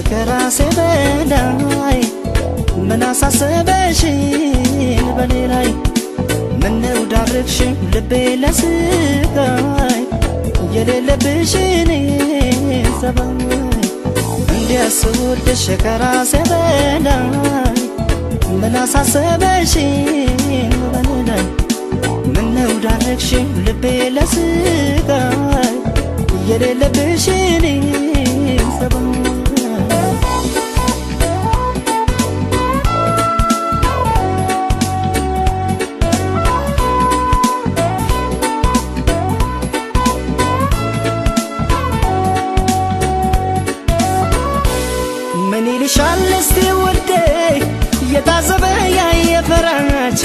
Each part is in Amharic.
ከራሴ በላይ ምን አሳሰበሽኝ በኔ ላይ ምነው ዳርግሽኝ ልቤ ለስቃይ የሌለብሽኝ ሰባይ እንዲያስወድሽ ከራሴ በላይ ምን አሳሰበሽኝ በኔ ላይ ምነው ዳርግሽኝ ልቤ ለስቃይ የሌለብሽኝ ሰባይ ምን ይልሻል እስቲ ውዴ የታዘበ ያየፈራች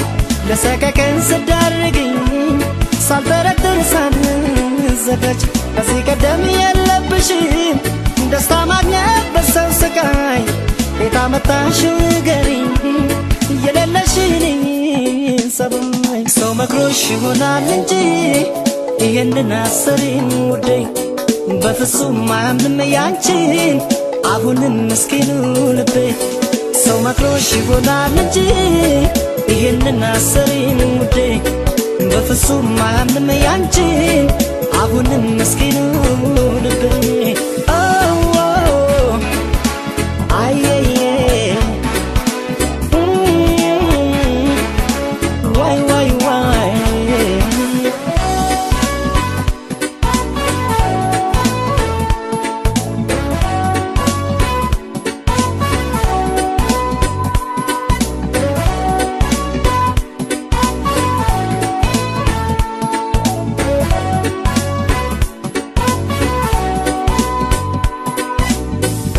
ለሰቀቀን ስዳርግኝ ሳልጠረጥር ሳልዘጋጅ ከዚህ ቀደም የለብሽም ደስታ ማግኘት በሰው ስቃይ የታመጣሽው ንገሪኝ የሌለሽኝ ሰባይ ሰው መክሮሽ ይሆናል እንጂ ይህንን አሰሪኝ ውዴ በፍጹም አያምንም ያንቺን አሁንም ምስኪኑ ልቤ ሰው መክሮሽ ይሆናል እንጂ ይህንን አሰሪኝ ውዴ በፍጹም አያምንም ያንቺን አሁንም ምስኪኑ ልቤ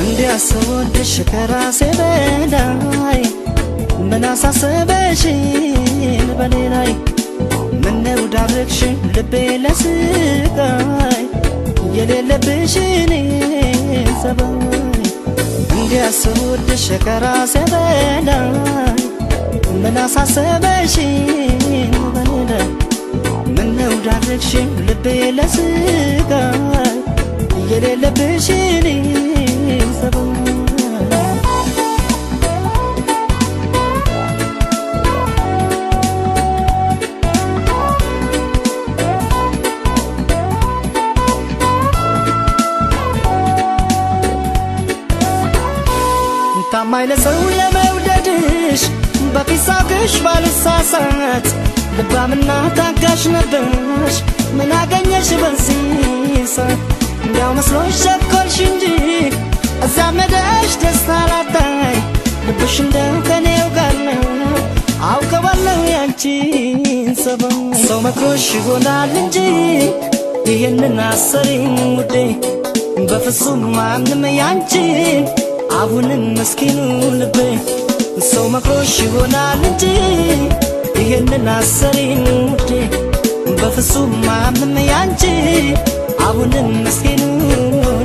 እንዲያስወድሽ ከራሴ በላይ ምን አሳሰበሽኝ በኔ ላይ ምነው ዳርግሽኝ ልቤ ለስቃይ የሌለብሽኝ ሰባይ እንዲያስወድሽ ከራሴ በላይ ምን አሳሰበሽኝ በኔ ላይ ምነው ዳርግሽኝ ልቤ ለስቃይ የሌለብሽኝ ሰባይ ታማኝ ለሰው ለመውደድሽ በፊት ሳውቅሽ ባልሳሳት ልባምና ታጋሽ ነበርሽ ምን አገኘሽ በዚህ ሰዓት እንዲያው መስሎሽ ቸኮልሽ እንጂ እዛመደሽ ደስታ ላጣይ ልብሽ እንደው ከኔው ጋር ነው አውቀዋለሁ ያንቺን ሰባይ ሰው መክሮሽ ይሆናል እንጂ ይህንን አሰሪኝ ውዴ በፍጹም አያምንም ያንቺን አሁንም ምስኪኑ ልቤ ሰው መክሮሽ ይሆናል እንጂ ይህንን አሰሪኝ ውዴ በፍጹም አያምንም ያንቺን አሁንም ምስኪኑ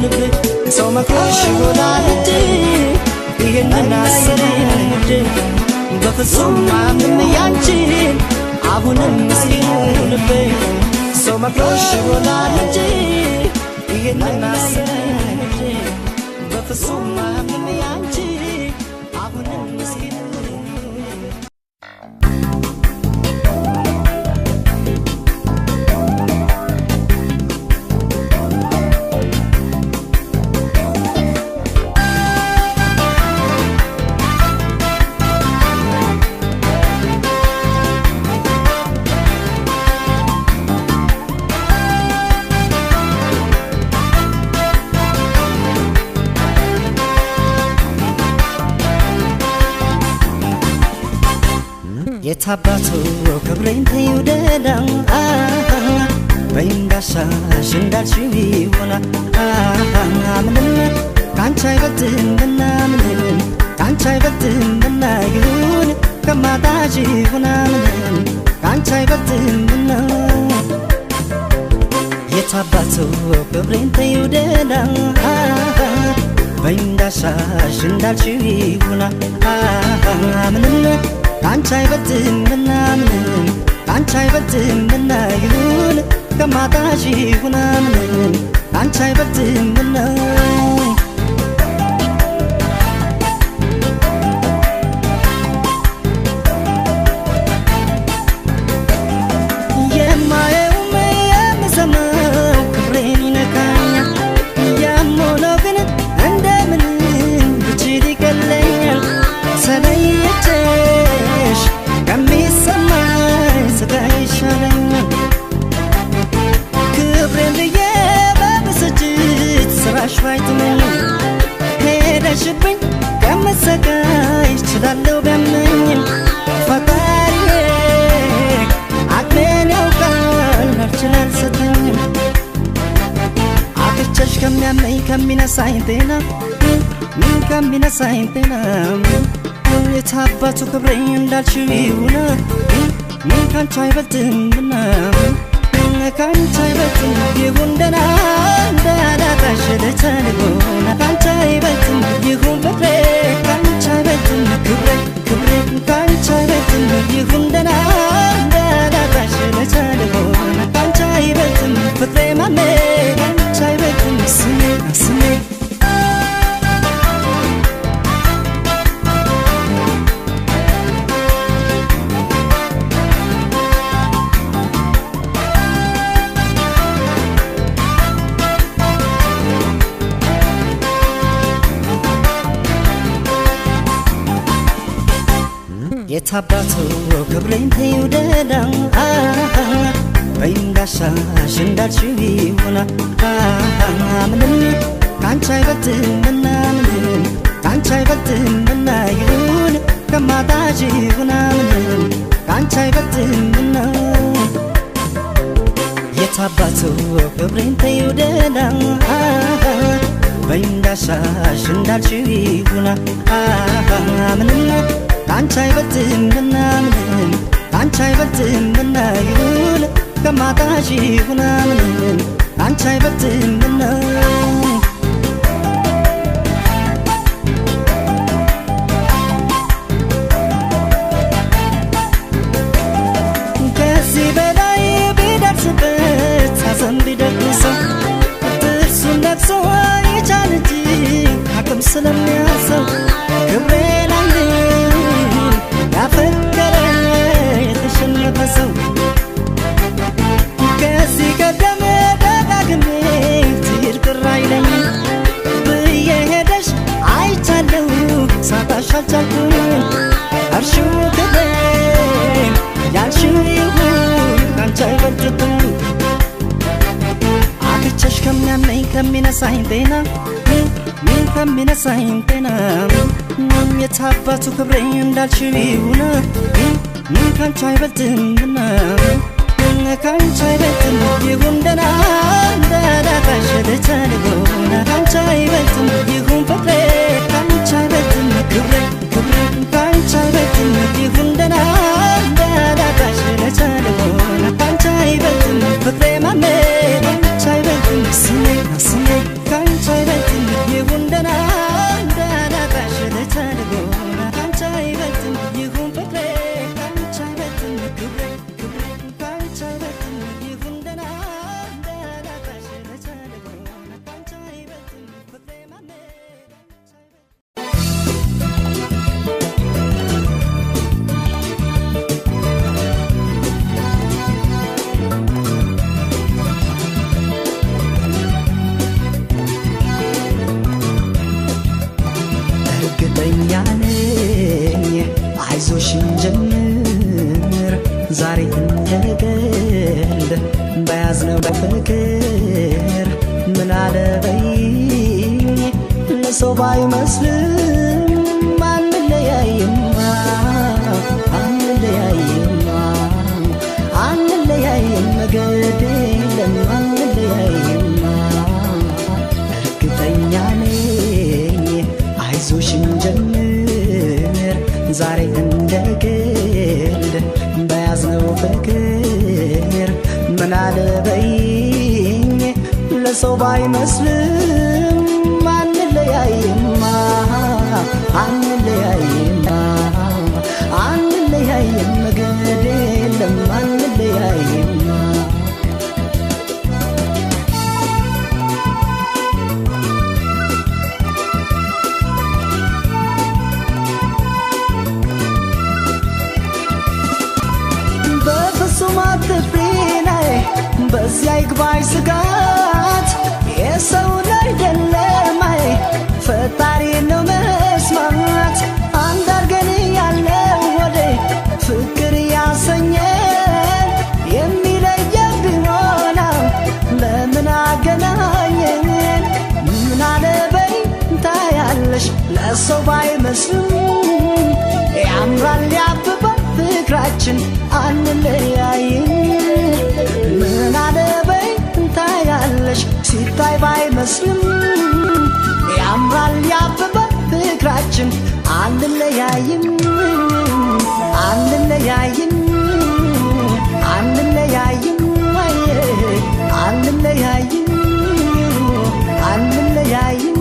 ልቤ ሰው መክሮሽ ይሆናል እንጂ ይህንን አሰሪኝ ውዴ በፍጹም አያምንም ያንቺን አሁንም ምስኪኑ ልቤ ሰው መክሮሽ ይሆናል እንጂ ይህንን አሰሪኝ ውዴ በፍጹም አያምንም ያንቺን አሁንም ምስኪኑ የታባቱ ክብሬን ተይውደዳ በይንዳሻሽ እንዳልሽው ይሆናል ምንም ካንቺ አይበልጥም ምናምን ካንቺ አይበልጥም ምናይሁን ከማጣሽ ይሆና ምንም ካንቺ አይበልጥም ምና የታባቱ ክብሬን ተይውደዳ በይንዳሻሽ እንዳልሽው ይሆናል ምንም ካንቺ አይበልጥም ምናምን ካንቺ አይበልጥም ምናይሁን ከማጣሽ ይሆና ምንም ካንቺ አይበልጥም ምና ብሰቃይ እችላለሁ ቢያመኝም ፈጣሪ አቅሜን ያውቃል መርችል አልሰጠኝም አጥቼሽ ከሚያመኝ ከሚነሳኝ ጤና ከሚነሳኝ ጤና የታባቱ ክብሬ እንዳልሽው ይሁን ካንቺ አይበልጥምና ካንቺ አይበልጥም ይሁን ደህና እንዳላጣሽ ልቻልሆን ካንቺ አይበልጥም ይሁን ፍቅሬ ካንቺ አይበልጥም ክብሬ ካንቺ አይበልጥም ይሁን ደህና እንዳላጣሽ ልቻልሆን ካንቺ አይበልጥም ፍቅሬ ማሜ ካንቺ አይበልጥም ስሜ የታባቱ ክብሬን ተይውደዳ በይንጋሻሽ እንዳልሽው ይሁን ምንም ካንቺ አይበልጥምና ምንም ካንቺ አይበልጥምና ይሁን ከማጣሽ ይሁን ምንም ካንቺ አይበልጥምና የታባቱ ክብሬን ተይውደዳ በይንጋሻሽ እንዳልሽው ይሁን ምንም ካንቺ አይበልጥምና ምንም ካንቺ አይበልጥምና ይሁን ከማጣሽ ይሁን ምንም ካንቺ አይበልጥምና ከዚህ በላይ ቢደርስበት ሐዘን ቢደርሰው ጥርሱን ነክሶ ይቻል እንጂ አቅም ስለሚያንሰው ክብሬ ያፈቀረ የተሸነፈ ሰው ከዚህ ቀደም ደጋግሜ ትሄድ ቅር አይለኝም ብዬ ሄደሽ አይቻለሁ ሳጣሽ አልቻልኩም አልሽው ክብሬን ያልሽው ይሁን ካንቺ አይበልጥም አጥቼሽ ከሚያመኝ ከሚነሳኝ ጤና ከሚነሳኝ ጤና የታባቱ ክብሬ እንዳልሽው ይሁን ካንቺ አይበልጥምና ካንቺ አይበልጥም ይሁን ደህና እንዳላጣሽ ልቻልሆን ካንቺ አይበልጥም ይሁን ፍቅሬ ካንቺ አይበልጥም ክብሬ ካንቺ አይበልጥም ይሁን ደህና እንዳላጣሽ ልቻልሆን ካንቺ አይበልጥም ፍቅሬ ማሜ ካንቺ አይበልጥም ስሜ ካንቺ አይበልጥም ይሁን ደህና እንዳላጣሽ ልቻልሆን ካንቺ አይበልጥም ይሁን ፍቅሬ ካንቺ አይበልጥም ክብሬ ካንቺ አይበልጥም ይሁን ደህና እንዳላጣሽ ልቻልሆን ካንቺ አይበልጥም ፍቅሬ ማሜ አይዞሽ እንጀምር ዛሬ እንደገል በያዝነው በፍቅር ምን አለበይኝ ለሰው ባይመስልም አንለያይማ አንለያይም መገድ የለም አንለያይማ እርግጠኛ ነኝ አይዞሽ እንጀምር ዛሬ እንደገል በያዝነው ፍቅር ምን አለበይኝ ለሰው ባይመስልም አንለያይማ አንለያይም መገድ የለም አንለያይማ በዚያ ይግባኝ ስጋት የሰው አይደለም ፈጣሪ ነው መስማት አንድ አርገን ያለው ወደ ፍቅር ያሰኘን የሚለየብን ሆና ለምን አገናኘን ምን አለበይ ታያለሽ ለሰው ባይመስል ባይመስልም ያምራል ያብባል ፍቅራችን አንለያይም ምን አለበይ ታያለሽ ሲታይ ባይመስልም ያምራል ያብባል ፍቅራችን አንለያይም አንለያይም አንለያይም አንለያይም አንለያይም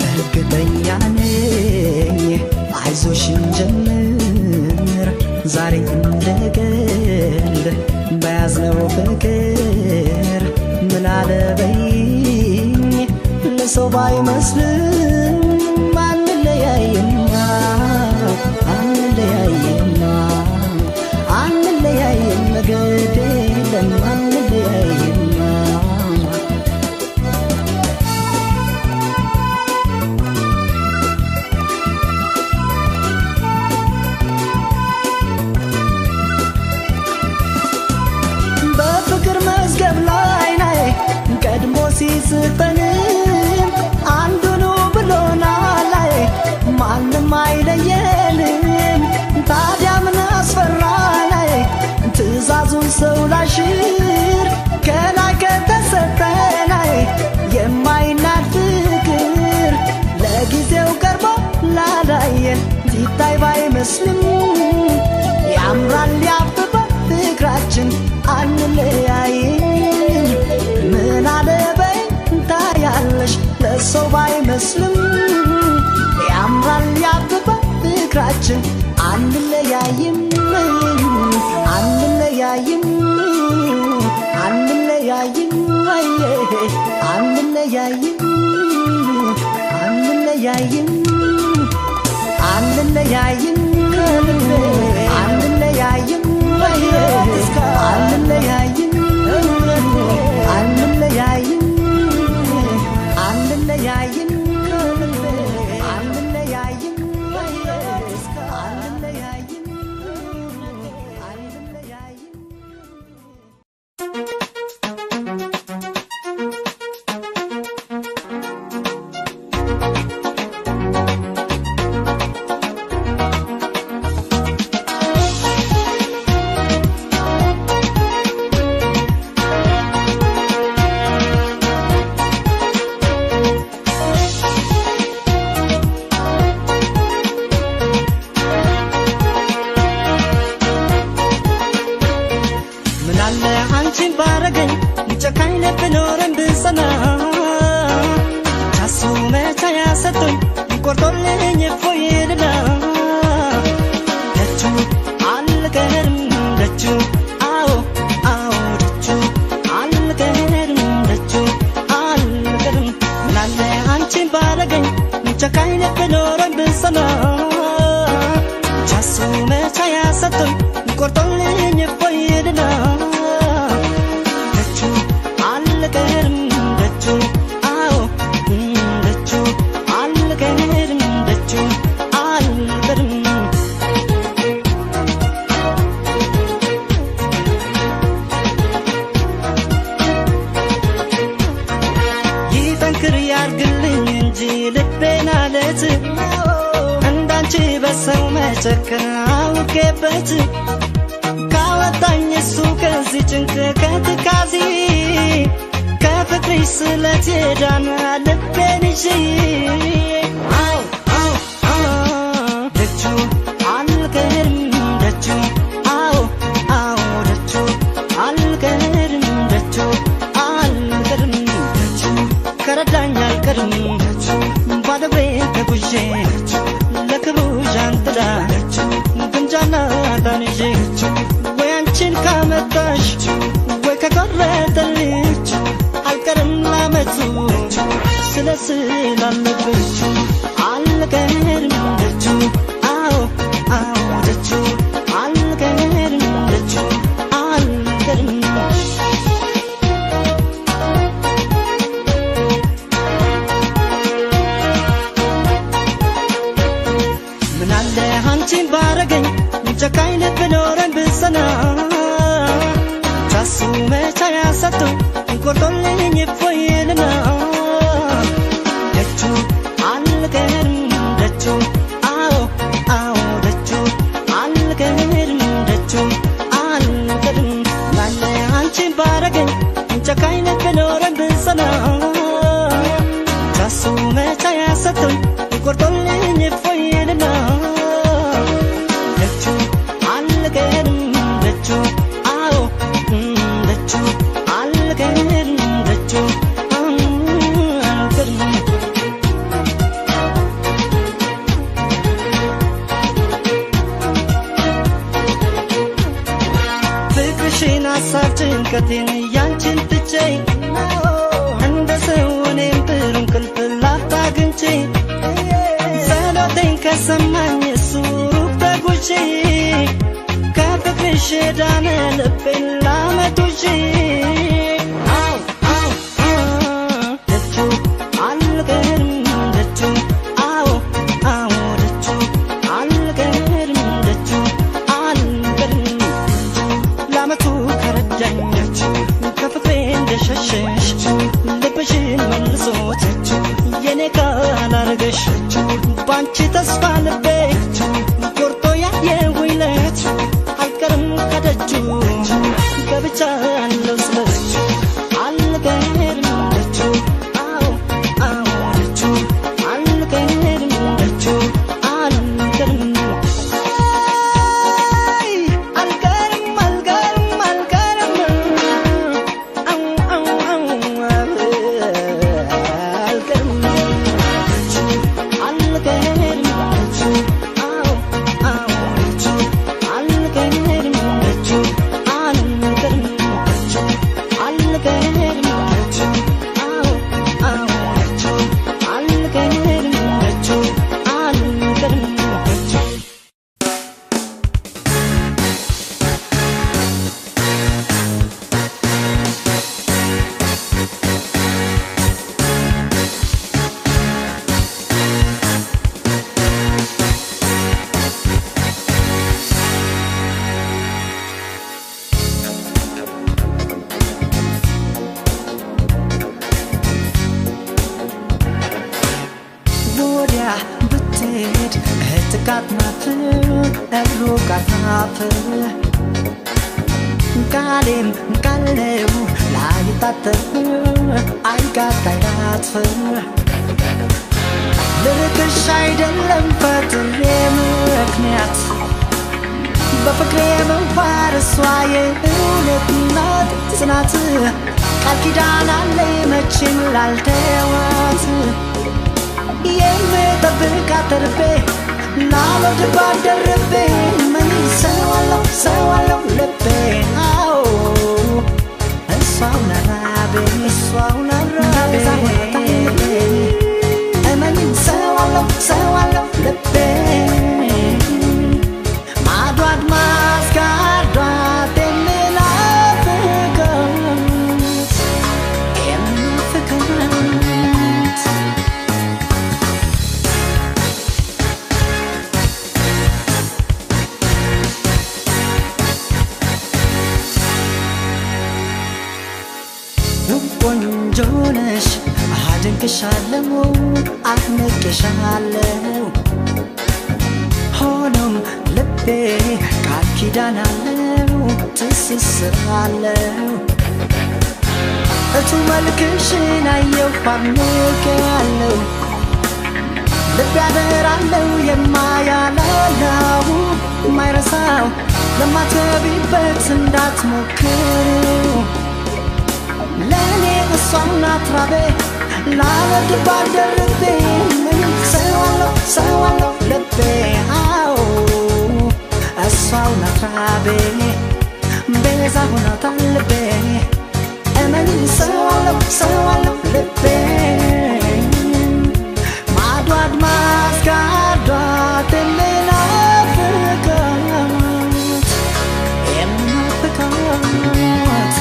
እርግጠኛ ነኝ አይዞሽ እንጀምር ዛሬ እንደገል በያዝነው ፍቅር ምን አለበይኝ ለሰው ባይመስልም አንለያይማ አንለያይማ አንለያይም ግድ የለም አንለያይማ በፍቅር መዝገብ ላይ ናይ ቀድሞ ሲስጠንም አንዱኑ ብሎናል ላይ ማንም አይለየንም ታዲያ ምን አስፈራ ላይ ትእዛዙን ሰው ላሽር ከላይ ከተሰጠ ላይ የማይናድ ፍቅር ለጊዜው ቀርቦ ላላየን ሲታይ ባይመስልም ያምራል ያብባል ፍቅራችን አንለያይም ምን አለበይ ታያለሽ ለሰው ባይመስልም ያምራል ያብባል ፍቅራችን አንለያይም አንለያይም አንለያይም አንለያይም አንለያይም አንለያይም አንለያይም አንለያይም አንለያይም አንለያይም አንለያይም ጨከናውቄበት ካወጣኝ እሱ ከዚህ ጭንቅ ከትካዜ ከፍቅርሽ ስለት የዳነ ልቤን ይዤ አው አው ደጁ አልቀርም ደጁ አው አው ደጁ አልቀርም ደጁ አልቀርም ደጁ ከረዳኝ አልቀርም ደጁ ባደቤ ተጉዤ ለክብሩ ዣንጥላ ግምጃና ዳንዤ ወይ አንቺን ካመጣሽ ወይ ከቆረጠልሽ አልቀርም ላመቱ ስለስላለብሽ አልቀርም ደጁ አዎ አዎ ደጁ አልቀርም ደጁ አልቀርም ምናለ አንቺን ባረገኝ ጨካኝ ልብ ኖረን ብሰና ቻሱ መቻ ያሰጡ ቆርጦልኝ እፎይልና ደጁ አልቀርም ደጁ አዎ አዎ ደጁ አልቀርም ደጁ አልቀርም ምናለ አንቺን ባረገኝ ጨካኝ ልብ ኖረን ብሰና ቻሱ መቻ ያሰጡ ቆርጦልኝ እፎይልና ደጁ አልቀርም ደጁ አዎ ደጁ አልቀርም ደጁ አልቀርም ፍቅርሽን ሀሳብ ጭንቀቴን ያንቺን ትቼ እንደ ሰው እኔም ጥሩ እንቅልፍ ላፍታ አግኝቼ ጸሎቴን ከሰማኝ እሱ ሩቅ ተጉዤ ከፍቅርሽ ዳነ ልቤን ላመጡሽ ደጁ አልቀርም ደጁ አዎ አዎ ደጁ አልቀርም ደጁ አልቀርም ላመቱ ከረዳኝ ከፍቅሬ እንደሸሸሽ ልብሽን መልሶት የኔ ካላረገሽ ባንቺ ተስፋ ልቤ ቆርጦ ያየው ይለት አልቀርም ከደጁ ገብቻለሁ ስለደጁ አልቀርም ደጁ አዎ አዎ ደጁ አልቀርም ደጁ አልቀርም አልቀርም አልቀርም አልቀርም አው አው አልቀርም ደጁ አልቀርም ደጁ አዎ አዎ ደጁ አልቀርም ደጁ አልቀርም ደጁ አልቀርም ደጁ አዎ አዎ ደጁ አልቀርም ደጁ አልቀርም ደጁ ወዲያ ብትሄድ እህትጋት ናት ሩቃት ናት ቃሌም ቃለው ላይታጠፍ አይጋዳያት ልርቅሽ አይደለም ፈጥሬ ምክንያት በፍቅሬ መንፋር እሷ የእውነት ናት ጽናት ቃል ኪዳን አለኝ መቼም ላልተዋት የምጠብቃት ተርቤ ላልወድባት ደርቤ ምን ሰዋለሁ ልቤ አዎ እሷው ናት ራቤ እሷው ናት ራቤ እመኝኝ ሰዋለሁ ልቤ ማዶ አድማስ ጋርዷት የምናፍቃት ቆንጆ ነሽ አደንቅሻለሁ አድንቅሻለሁ ሆኖም ልቤ ቃል ኪዳን አለው ትስስር አለው እቱ መልክሽን አየሁ አድንቄያለሁ ልቤ ያደራለው የማያላላው የማይረሳው ለማትቢበት እንዳትሞክሪው ለኔ እሷው ናት ራቤ ላልወድባት ደርቤ ምንም ሰዋለሁ ልቤ አዎ እሷው ናት ራቤ ቤዛ ሆናታል ልቤ እመኝኝ ሰዋለሁ ልቤ ማዶ አድማስ ጋርዷት የምናፍቃት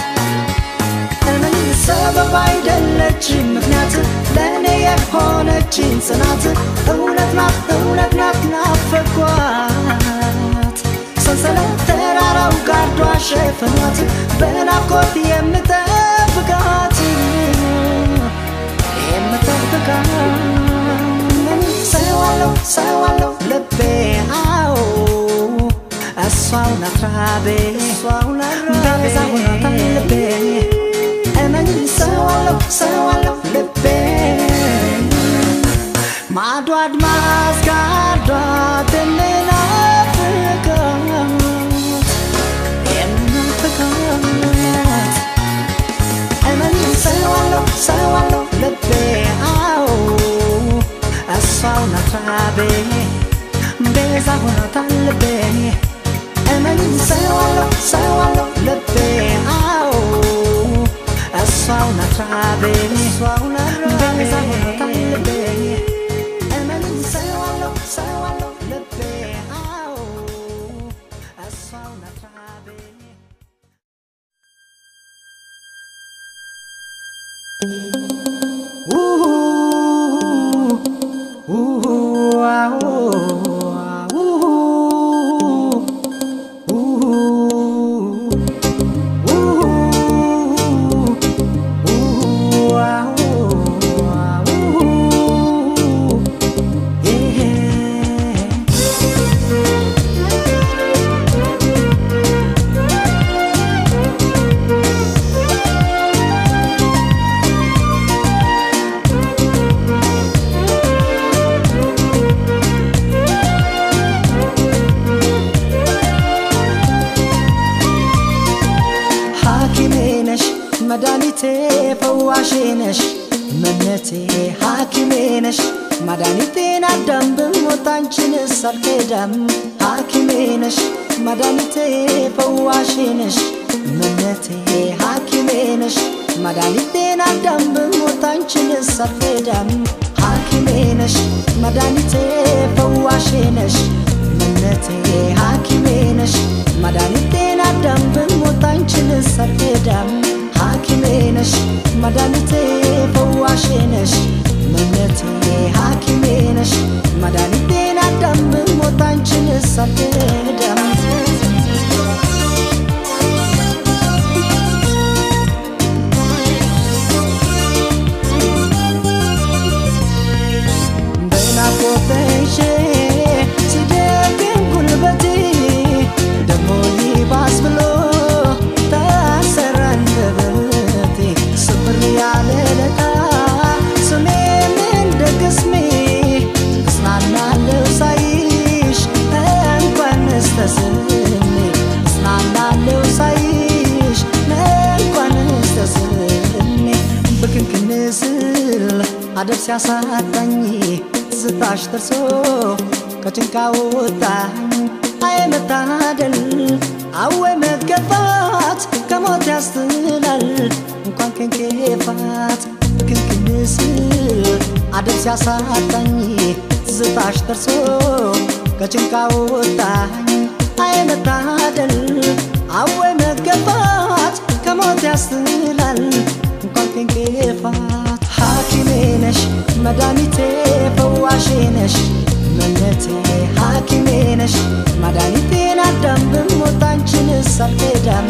እመኝኝ ሰበብ አይደለችም ምክንያት ለእኔ የሆነችኝ ጽናት እውነት ናት ናፈኳት ፍኗት በናፍቆት የምጠብቃት ሰዋለው ልቤ አዎ እሷው ናት ራቤ በዛ ሆኖታል ልቤ እመኝ ሰዋለው ልቤ ማዶ አድማስ ጋርዷት የምናፍቃት እመኝ ሰዋለው ልቤ አዎ እሷው ናት ራቤ በዛ ሆኖታል ልቤ እመኝ ሰዋለው ልቤ አዎ እሷው ናት ራቤ በዛ ሆኖታል ልቤ እመኝ ሰዋለው ልቤ አዎ እሷው ናት ራቤ መድኃኒቴ ፈዋሼ ነሽ መነቴ ሐኪሜ ነሽ መድኃኒቴን አዳም ብሞት አንቺንስ አልክዳም ሐኪሜ ነሽ መድኃኒቴ ፈዋሼ ነሽ መነቴ ሐኪሜ ነሽ መድኃኒቴን አዳም ብሞት አንቺንስ አልክዳም ሐኪሜ ነሽ መድኃኒቴ ፈዋሼ ነሽ መነቴ ሐኪሜ ነሽ መድኃኒቴን አዳም ብሞት አንቺንስ አልክዳም ሐኪሜ ነሽ መድኃኒቴ ፈዋሼ ነሽ መነቴ ሐኪሜ ነሽ መድኃኒቴን አዳም ብሞት አንቺንስ አልክዳም በናፍቆት ተይዤ ሲደክም ጉልበቴ ደሞ ይባስ ብሎ አደብ ሲያሳጣኝ ትዝታሽ ደርሶ ከጭንቃ ወጣኝ አይ መታደል አወይ መገፋት ከሞት ያስጥላል እንኳን ከንኬፋት ክንክን ስል አደብ ሲያሳጣኝ ትዝታሽ ደርሶ ከጭንቃ ወጣኝ አይ መታደል አወይ መገፋት ከሞት ያስጥላል እንኳን ከንኬፋት ሐኪሜ ነሽ መድኃኒቴ ፈዋሼ ነሽ መነቴ ሐኪሜ ነሽ መድኃኒቴን አዳም ብሞት አንቺንስ አልክዳም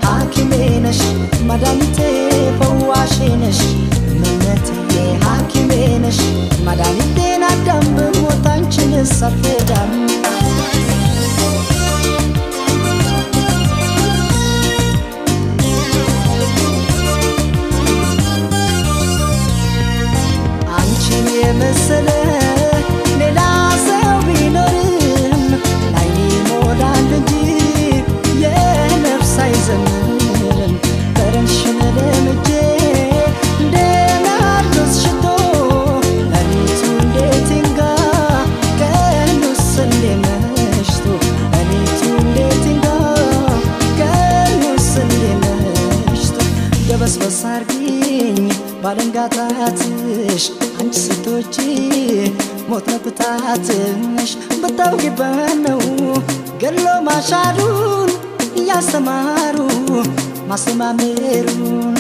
ሐኪሜ ነሽ መድኃኒቴ ፈዋሼ ነሽ መነቴ ሐኪሜ ነሽ መድኃኒቴን አዳም ብሞት አንቺንስ አልክዳም የመሰለ ሌላ ሰው ቢኖርም ላይኔ ሞላል እንጂ የነፍስ አይዘምርም ጠረንሽን ለምጄ እንደ ናርዶስ ሽቶ ሌሊቱ እንዴት ይንጋ ቀኑስ እንዴ መሽቶ ሌሊቱ እንዴት ይንጋ ቀኑስ እንዴ መሽቶ ደበስበስ አርጊኝ ባለንጋታትሽ አንቺ ስቶች ሞት ነብታትሽ ብታውቂበት ነው ገሎ ማሻሩን እያስተማሩ ማስተማመሩን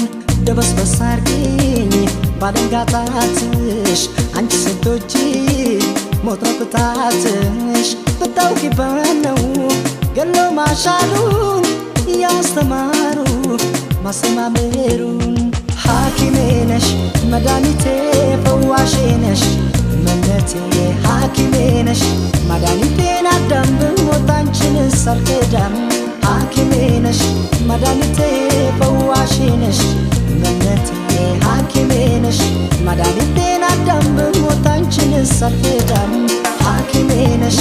ደበስበስ አርጊኝ ባለንጋታትሽ አንቺ ስቶች ሞት ነብታትሽ ብታውቂበት ነው ገሎ ማሻሩን ያስተማሩ ማሰማመሩን ሐኪሜ ነሽ መድኃኒቴ ፈዋሼ ነሽ እመነቴ ሐኪሜ ነሽ መድኃኒቴን አዳም ብሞት አንቺን ሳልከዳም ሐኪሜ ነሽ መድኃኒቴ ፈዋሼ ነሽ እመነቴ ሐኪሜ ነሽ መድኃኒቴን አዳም ብሞት አንቺን ሳልከዳም ሐኪሜ ነሽ